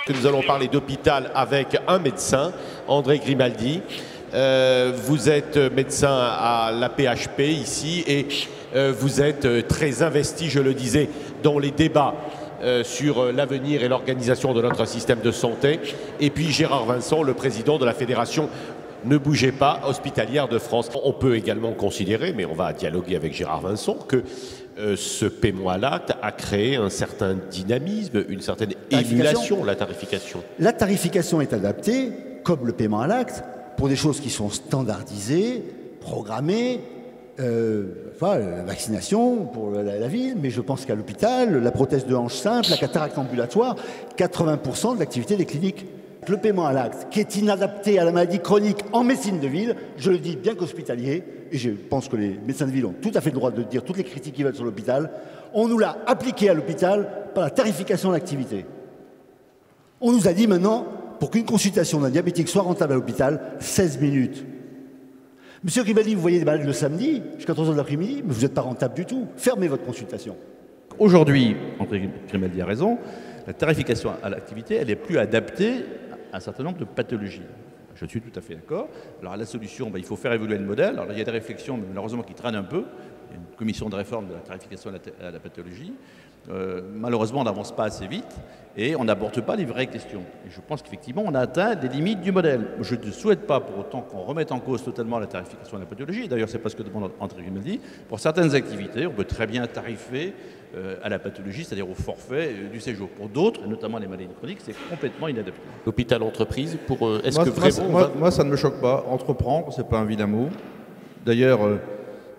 Nous allons parler d'hôpital avec un médecin, André Grimaldi. Vous êtes médecin à la PHP ici et vous êtes très investi, je le disais, dans les débats sur l'avenir et l'organisation de notre système de santé. Et puis Gérard Vincent, le président de la Fédération Ne bougez pas hospitalière de France. On peut également considérer, mais on va dialoguer avec Gérard Vincent, que ce paiement à l'acte a créé un certain dynamisme, une certaine émulation, la tarification. La tarification est adaptée, comme le paiement à l'acte, pour des choses qui sont standardisées, programmées, la vaccination pour la ville, mais je pense qu'à l'hôpital, la prothèse de hanche simple, la cataracte ambulatoire, 80% de l'activité des cliniques. Le paiement à l'acte, qui est inadapté à la maladie chronique en médecine de ville, je le dis bien qu'hospitalier, et je pense que les médecins de ville ont tout à fait le droit de dire toutes les critiques qu'ils veulent sur l'hôpital, on nous l'a appliqué à l'hôpital par la tarification de l'activité. On nous a dit maintenant, pour qu'une consultation d'un diabétique soit rentable à l'hôpital, 16 minutes. Monsieur Grimaldi, vous voyez des malades le samedi, jusqu'à 3h de l'après-midi, mais vous n'êtes pas rentable du tout. Fermez votre consultation. Aujourd'hui, André Grimaldi a raison, la tarification à l'activité, elle n'est plus adaptée à un certain nombre de pathologies. Je suis tout à fait d'accord. Alors la solution, il faut faire évoluer le modèle. Alors il y a des réflexions, mais malheureusement qui traînent un peu. Il y a une commission de réforme de la tarification à la pathologie. Malheureusement, on n'avance pas assez vite et on n'aborde pas les vraies questions. Et je pense qu'effectivement, on a atteint des limites du modèle. Je ne souhaite pas pour autant qu'on remette en cause totalement la tarification à la pathologie. D'ailleurs, c'est pas ce que demande André Grimaldi. Pour certaines activités, on peut très bien tarifer à la pathologie, c'est-à-dire au forfait du séjour. Pour d'autres, et notamment les maladies chroniques, c'est complètement inadapté. L'hôpital entreprise, est-ce que vraiment... Moi, ça ne me choque pas. Entreprendre, c'est pas un vilain mot. D'ailleurs,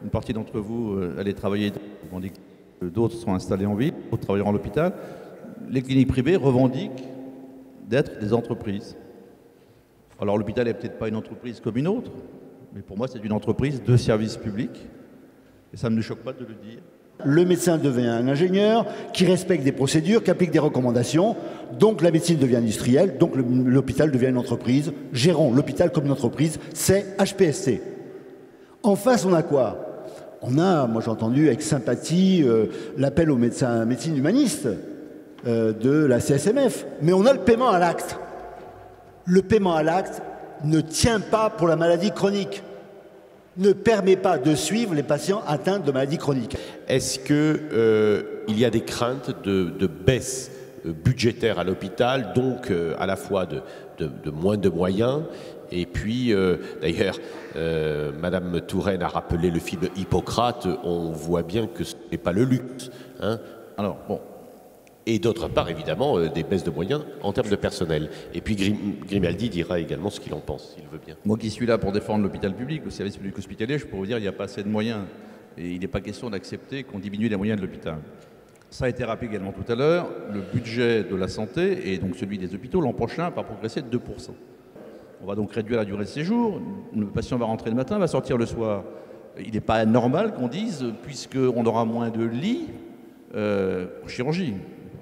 une partie d'entre vous allez travailler, d'autres sont installés en ville, d'autres travailleront à l'hôpital. Les cliniques privées revendiquent d'être des entreprises. Alors l'hôpital n'est peut-être pas une entreprise comme une autre, mais pour moi c'est une entreprise de service public. Et ça ne me choque pas de le dire. Le médecin devient un ingénieur qui respecte des procédures, qui applique des recommandations. Donc la médecine devient industrielle, donc l'hôpital devient une entreprise. Gérons l'hôpital comme une entreprise, c'est HPST. En face, on a quoi ? Moi j'ai entendu avec sympathie l'appel aux médecins, médecine humaniste de la CSMF. Mais on a le paiement à l'acte. Le paiement à l'acte ne tient pas pour la maladie chronique. Ne permet pas de suivre les patients atteints de maladies chroniques. Est-ce qu'il y a des craintes de baisse budgétaire à l'hôpital, donc à la fois de moins de moyens, et puis d'ailleurs Madame Touraine a rappelé le film Hippocrate, on voit bien que ce n'est pas le luxe. Hein. Alors bon. Et d'autre part, évidemment, des baisses de moyens en termes de personnel. Et puis Grimaldi dira également ce qu'il en pense, s'il veut bien. Moi qui suis là pour défendre l'hôpital public, le service public hospitalier, je peux vous dire qu'il n'y a pas assez de moyens. Et il n'est pas question d'accepter qu'on diminue les moyens de l'hôpital. Ça a été rappelé également tout à l'heure, le budget de la santé, et donc celui des hôpitaux, l'an prochain, va progresser de 2%. On va donc réduire la durée de séjour. Le patient va rentrer le matin, va sortir le soir. Il n'est pas normal qu'on dise, puisqu'on aura moins de lits en chirurgie,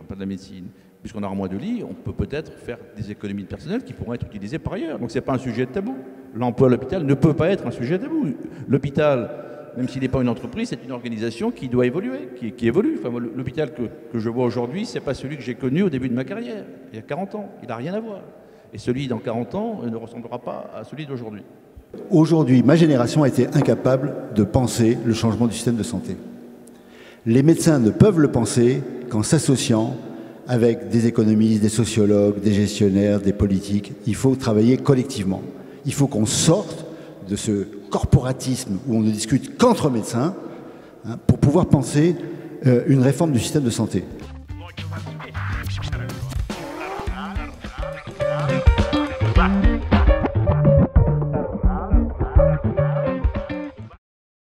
pas de la médecine, puisqu'on aura moins de lits, on peut peut-être faire des économies de personnel qui pourront être utilisées par ailleurs. Donc ce n'est pas un sujet de tabou. L'emploi à l'hôpital ne peut pas être un sujet tabou. L'hôpital, même s'il n'est pas une entreprise, c'est une organisation qui doit évoluer, qui évolue. Enfin, l'hôpital que je vois aujourd'hui, ce n'est pas celui que j'ai connu au début de ma carrière, il y a 40 ans. Il n'a rien à voir. Et celui dans 40 ans ne ressemblera pas à celui d'aujourd'hui. Aujourd'hui, ma génération a été incapable de penser le changement du système de santé. Les médecins ne peuvent le penser qu'en s'associant avec des économistes, des sociologues, des gestionnaires, des politiques. Il faut travailler collectivement. Il faut qu'on sorte de ce corporatisme où on ne discute qu'entre médecins pour pouvoir penser une réforme du système de santé.